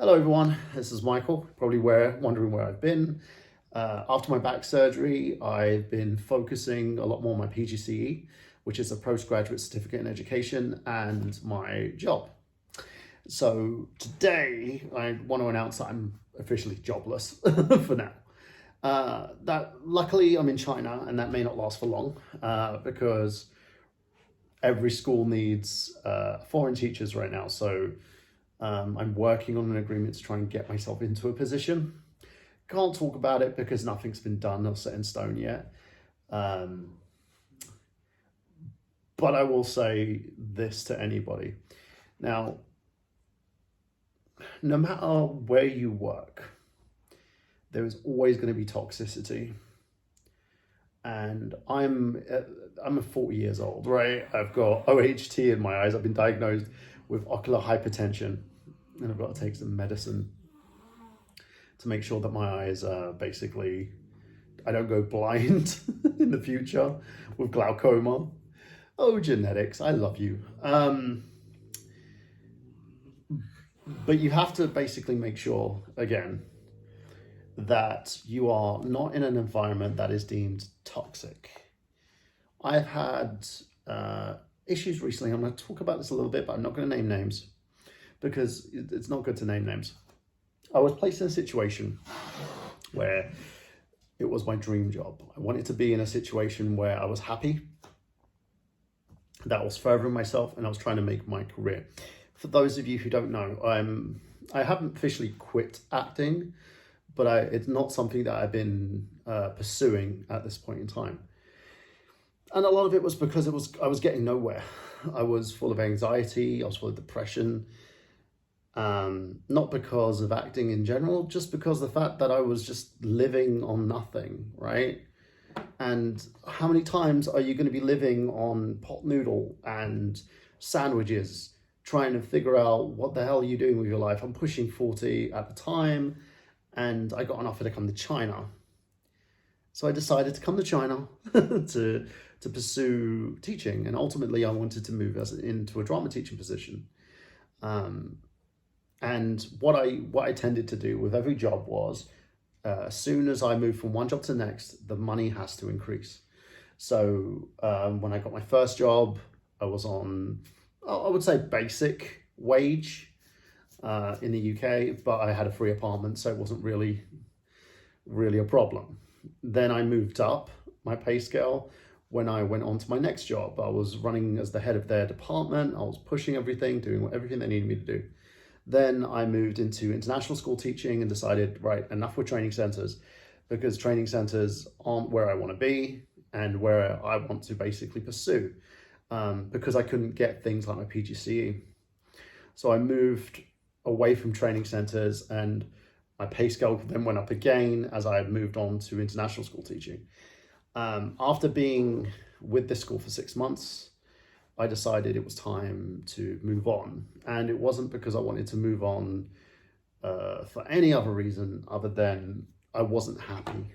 Hello everyone, this is Michael, probably wondering where I've been. After my back surgery, I've been focusing a lot more on my PGCE, which is a postgraduate certificate in education, and my job. So today I want to announce that I'm officially jobless for now. That luckily I'm in China and that may not last for long because every school needs foreign teachers right now. So I'm working on an agreement to try and get myself into a position. Can't talk about it because nothing's been done or set in stone yet. But I will say this to anybody. Now, no matter where you work, there is always going to be toxicity. And I'm 40 years old, right? I've got OHT in my eyes. I've been diagnosed with ocular hypertension, and I've got to take some medicine to make sure that my eyes are basically, I don't go blind in the future with glaucoma. Oh, genetics, I love you. But you have to basically make sure, again, that you are not in an environment that is deemed toxic. I've had issues recently. I'm going to talk about this a little bit, but I'm not going to name names because it's not good to name names. I was placed in a situation where it was my dream job. I wanted to be in a situation where I was happy, that I was furthering myself, and I was trying to make my career. For those of you who don't know, I haven't officially quit acting, but it's not something that I've been pursuing at this point in time. And a lot of it was because I was getting nowhere. I was full of anxiety, I was full of depression, not because of acting in general, just because of the fact that I was just living on nothing, right? And how many times are you going to be living on pot noodle and sandwiches, trying to figure out what the hell are you doing with your life? I'm pushing 40 at the time, and I got an offer to come to China. So I decided to come to China to pursue teaching, and ultimately I wanted to move into a drama teaching position. And what I tended to do with every job was, as soon as I moved from one job to the next, the money has to increase. So when I got my first job, I was on, I would say, basic wage in the UK, but I had a free apartment, so it wasn't really a problem. Then I moved up my pay scale when I went on to my next job. I was running as the head of their department. I was pushing everything, doing everything they needed me to do. Then I moved into international school teaching and decided, right, enough with training centers, because training centers aren't where I want to be and where I want to basically pursue, because I couldn't get things like my PGCE. So I moved away from training centers, and my pay scale then went up again as I moved on to international school teaching. After being with this school for 6 months, I decided it was time to move on. And it wasn't because I wanted to move on for any other reason other than I wasn't happy.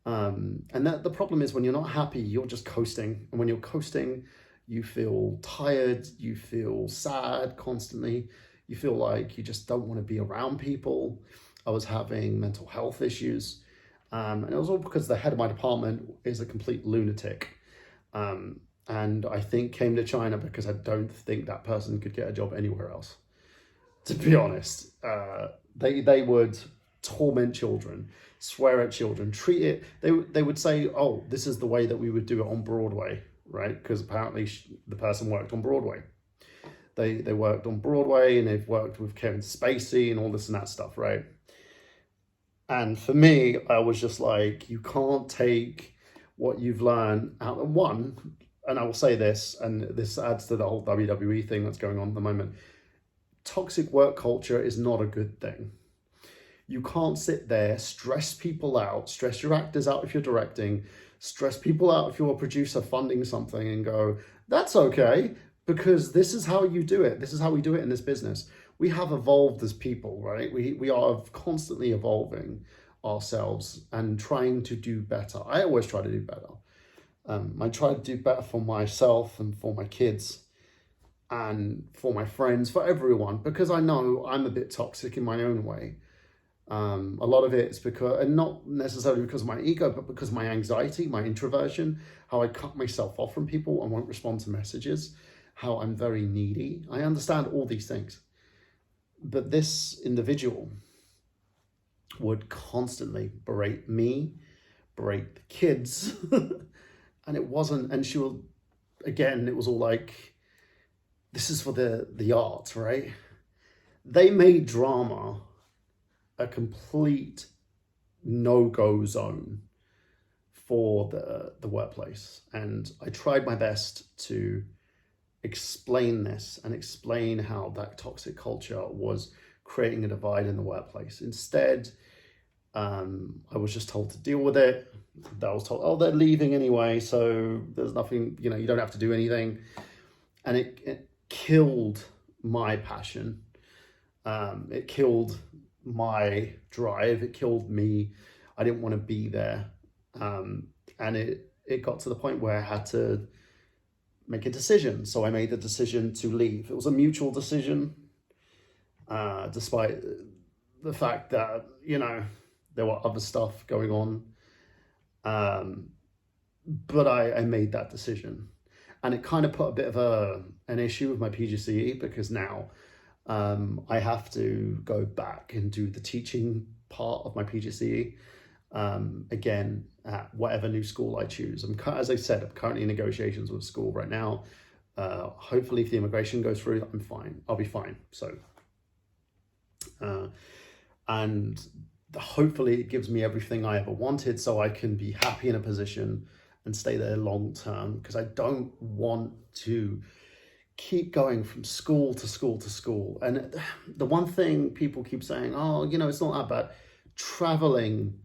And that the problem is, when you're not happy, you're just coasting. And when you're coasting, you feel tired, you feel sad constantly, you feel like you just don't want to be around people. I was having mental health issues. And it was all because the head of my department is a complete lunatic. And I think came to China because I don't think that person could get a job anywhere else. To be honest, they would torment children, swear at children, treat it. They would say, "Oh, this is the way that we would do it on Broadway," right? Because apparently the person worked on Broadway. They worked on Broadway, and they've worked with Kevin Spacey and all this and that stuff, right? And for me, I was just like, you can't take what you've learned out of one. And I will say this, and this adds to the whole WWE thing that's going on at the moment. Toxic work culture is not a good thing. You can't sit there, stress people out, stress your actors out if you're directing, stress people out if you're a producer funding something, and go, that's okay, because this is how you do it. This is how we do it in this business. We have evolved as people, right? We are constantly evolving ourselves and trying to do better. I always try to do better. I try to do better for myself and for my kids. and for my friends, for everyone, because I know I'm a bit toxic in my own way. A lot of it is because, and not necessarily because of my ego, but because of my anxiety, my introversion, how I cut myself off from people and won't respond to messages, how I'm very needy. I understand all these things. But this individual would constantly berate me, berate the kids. And it wasn't, and she will, again, it was all like, this is for the art, right? They made drama a complete no-go zone for the workplace. And I tried my best to explain this and explain how that toxic culture was creating a divide in the workplace. Instead, I was just told to deal with it. I was told, oh, they're leaving anyway, so there's nothing, you don't have to do anything. And it killed my passion. It killed my drive. It killed me. I didn't want to be there. And it got to the point where I had to make a decision. So I made the decision to leave. It was a mutual decision, despite the fact that, there were other stuff going on. But I made that decision. And it kind of put a bit of an issue with my PGCE, because now I have to go back and do the teaching part of my PGCE again at whatever new school I choose. As I said, I'm currently in negotiations with school right now. Hopefully, if the immigration goes through, I'm fine. I'll be fine. So, and hopefully it gives me everything I ever wanted, so I can be happy in a position and stay there long term, because I don't want to keep going from school to school to school. And the one thing people keep saying, oh, it's not that bad. Traveling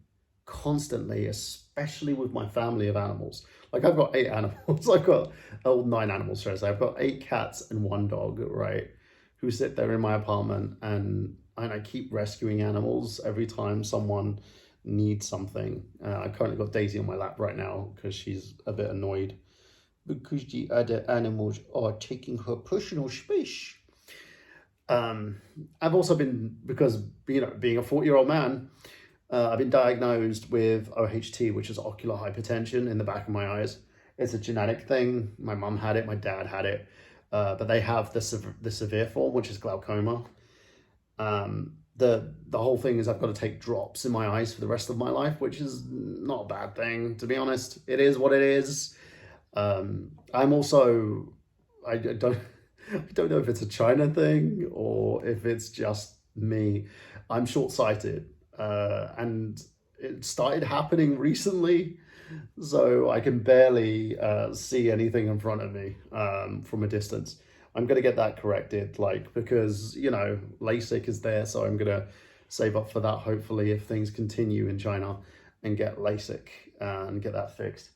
constantly, especially with my family of animals. Like, I've got 8 animals. I've got 9 animals, should I say. I've got 8 cats and 1 dog, right? Who sit there in my apartment, and I keep rescuing animals every time someone needs something. I've currently got Daisy on my lap right now because she's a bit annoyed because the other animals are taking her personal space. I've also been, because, being a 40-year-old man, I've been diagnosed with OHT, which is ocular hypertension in the back of my eyes. It's a genetic thing. My mum had it, my dad had it, but they have the severe form, which is glaucoma. The whole thing is I've got to take drops in my eyes for the rest of my life, which is not a bad thing, to be honest. It is what it is. I'm also, I don't know if it's a China thing or if it's just me. I'm short-sighted, and it started happening recently, so I can barely see anything in front of me from a distance. I'm going to get that corrected, because, LASIK is there, so I'm going to save up for that, hopefully, if things continue in China, and get LASIK and get that fixed.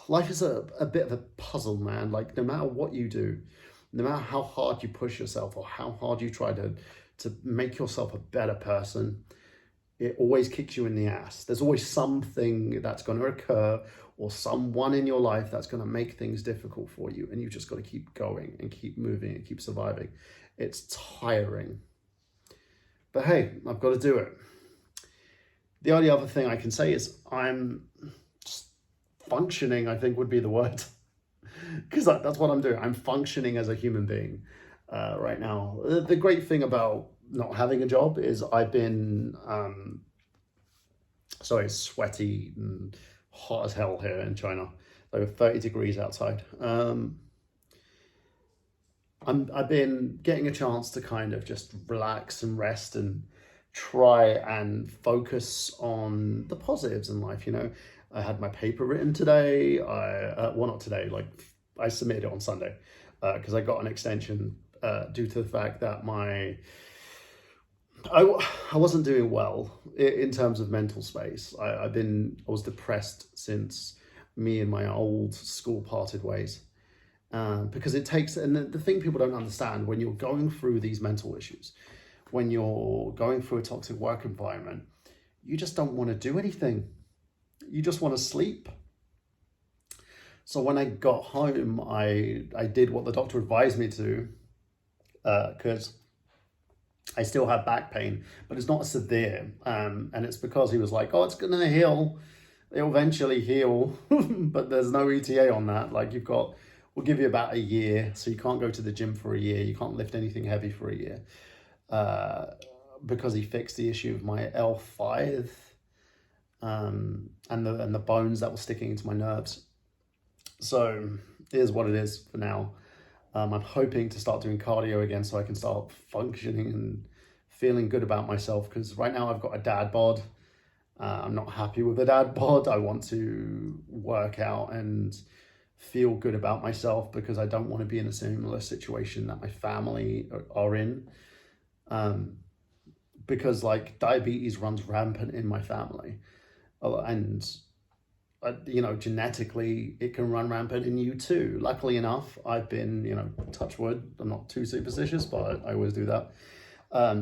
Life is a bit of a puzzle, man. No matter what you do, no matter how hard you push yourself or how hard you try to make yourself a better person, it always kicks you in the ass. There's always something that's going to occur, or someone in your life that's going to make things difficult for you, and you just got to keep going and keep moving and keep surviving. It's tiring. But hey, I've got to do it. The only other thing I can say is I'm just functioning, I think would be the word. Because that's what I'm doing. I'm functioning as a human being right now. The great thing about not having a job is I've been, it's sweaty and hot as hell here in China. Over 30 degrees outside. I've been getting a chance to kind of just relax and rest and try and focus on the positives in life. I had my paper written today. Not today, I submitted it on Sunday because I got an extension due to the fact that I wasn't doing well in terms of mental space. I was depressed since me and my old school parted ways. Because it takes, and the thing people don't understand, when you're going through these mental issues, when you're going through a toxic work environment, you just don't want to do anything. You just want to sleep. So when I got home, I did what the doctor advised me to, because I still have back pain, but it's not severe. And it's because he was like, oh, it's gonna heal. It'll eventually heal, but there's no ETA on that. Like we'll give you about a year. So you can't go to the gym for a year. You can't lift anything heavy for a year. Because he fixed the issue of my L5, and the bones that were sticking into my nerves. So it is what it is for now. I'm hoping to start doing cardio again so I can start functioning and feeling good about myself, because right now I've got a dad bod. I'm not happy with the dad bod. I want to work out and feel good about myself, because I don't want to be in a similar situation that my family are in. Because like diabetes runs rampant in my family, and genetically it can run rampant in you too. Luckily enough, I've been, touch wood, I'm not too superstitious, but I always do that.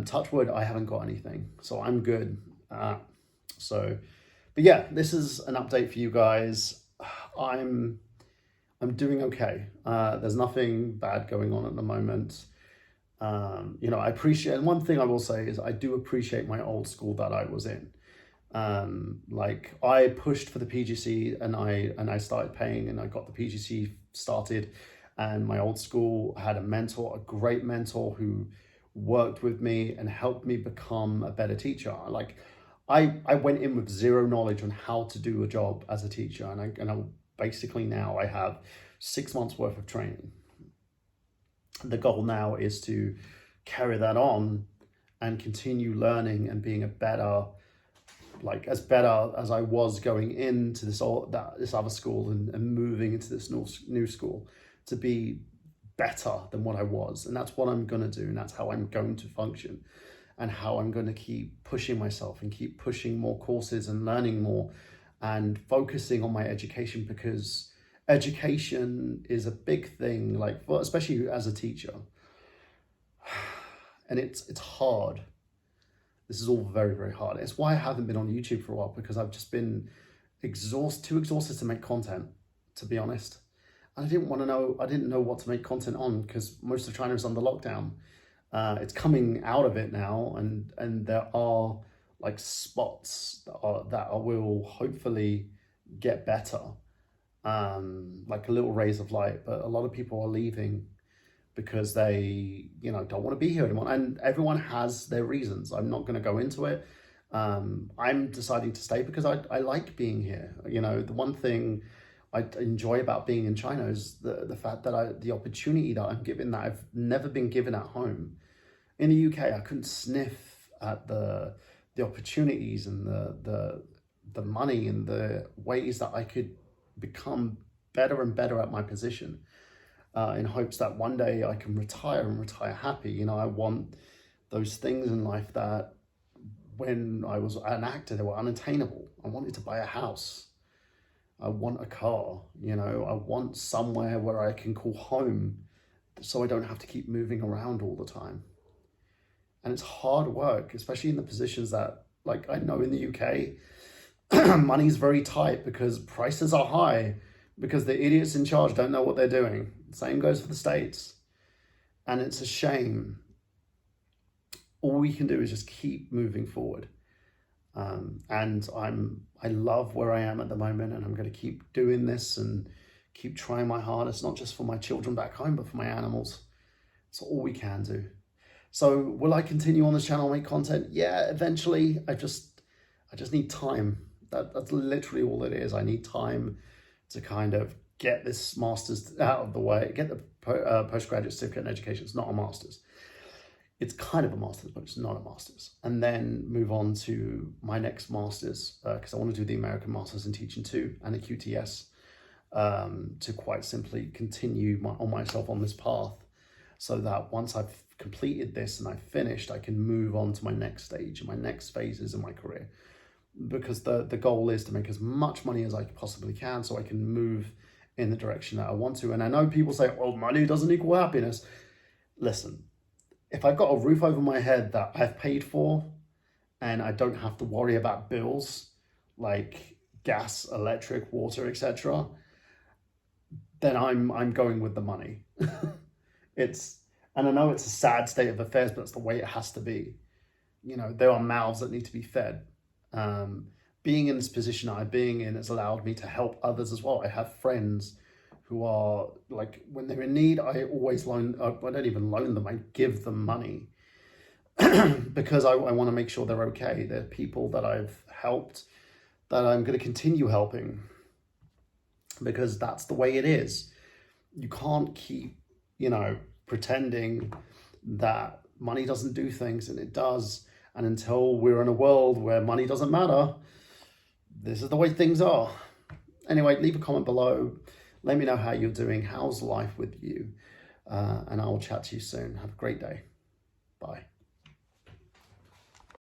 Touch wood, I haven't got anything, so I'm good. But yeah, this is an update for you guys. I'm doing okay. There's nothing bad going on at the moment. I appreciate, and one thing I will say is I do appreciate my old school that I was in. Like I pushed for the PGC and I started paying, and I got the PGC started, and my old school had a mentor, a great mentor who worked with me and helped me become a better teacher. Like I went in with zero knowledge on how to do a job as a teacher, and I basically now I have 6 months worth of training. The goal now is to carry that on and continue learning and being better as I was going into this other school and moving into this new school, to be better than what I was. And that's what I'm going to do, and that's how I'm going to function, and how I'm going to keep pushing myself and keep pushing more courses and learning more and focusing on my education, because education is a big thing, especially as a teacher. And it's hard. This is all very, very hard. It's why I haven't been on YouTube for a while, because I've just been too exhausted to make content, to be honest. And I didn't know what to make content on, because most of China is under lockdown. It's coming out of it now, and there are like spots that will hopefully get better. Like a little rays of light, but a lot of people are leaving because they don't want to be here anymore, and everyone has their reasons. I'm not going to go into it. I'm deciding to stay because I like being here. The one thing I enjoy about being in China is the fact that the opportunity that I'm given that I've never been given at home. In the UK, I couldn't sniff at the opportunities and the money and the ways that I could become better and better at my position, in hopes that one day I can retire and retire happy. I want those things in life that when I was an actor, they were unattainable. I wanted to buy a house. I want a car, I want somewhere where I can call home, so I don't have to keep moving around all the time. And it's hard work, especially in the positions that, like, I know in the UK, money's very tight because prices are high, because the idiots in charge don't know what they're doing. Same goes for the States. And it's a shame. All we can do is just keep moving forward. And I love where I am at the moment, and I'm going to keep doing this and keep trying my hardest, not just for my children back home, but for my animals. It's all we can do. So will I continue on this channel and make content? Yeah, eventually. I just need time. That's literally all it is. I need time to kind of get this master's out of the way, get the postgraduate certificate in education. It's not a master's. It's kind of a master's, but it's not a master's. And then move on to my next master's, because I want to do the American Masters in Teaching too, and a QTS, to quite simply continue myself on this path, so that once I've completed this and I've finished, I can move on to my next stage and my next phases in my career. Because the goal is to make as much money as I possibly can, so I can move in the direction that I want to. And I know people say, well, money doesn't equal happiness. Listen, if I've got a roof over my head that I've paid for, and I don't have to worry about bills like gas, electric, water, etc., then I'm going with the money. It's, and I know it's a sad state of affairs, but it's the way it has to be. You know, there are mouths that need to be fed. Being in this position I'm being in has allowed me to help others as well. I have friends who are like, when they're in need, I always loan, I don't even loan them, I give them money because I want to make sure they're okay. They're people that I've helped, that I'm going to continue helping, because that's the way it is. You can't keep, you know, pretending that money doesn't do things, and it does. And until we're in a world where money doesn't matter, this is the way things are. Anyway, leave a comment below. Let me know how you're doing. How's life with you? And I will chat to you soon. Have a great day. Bye.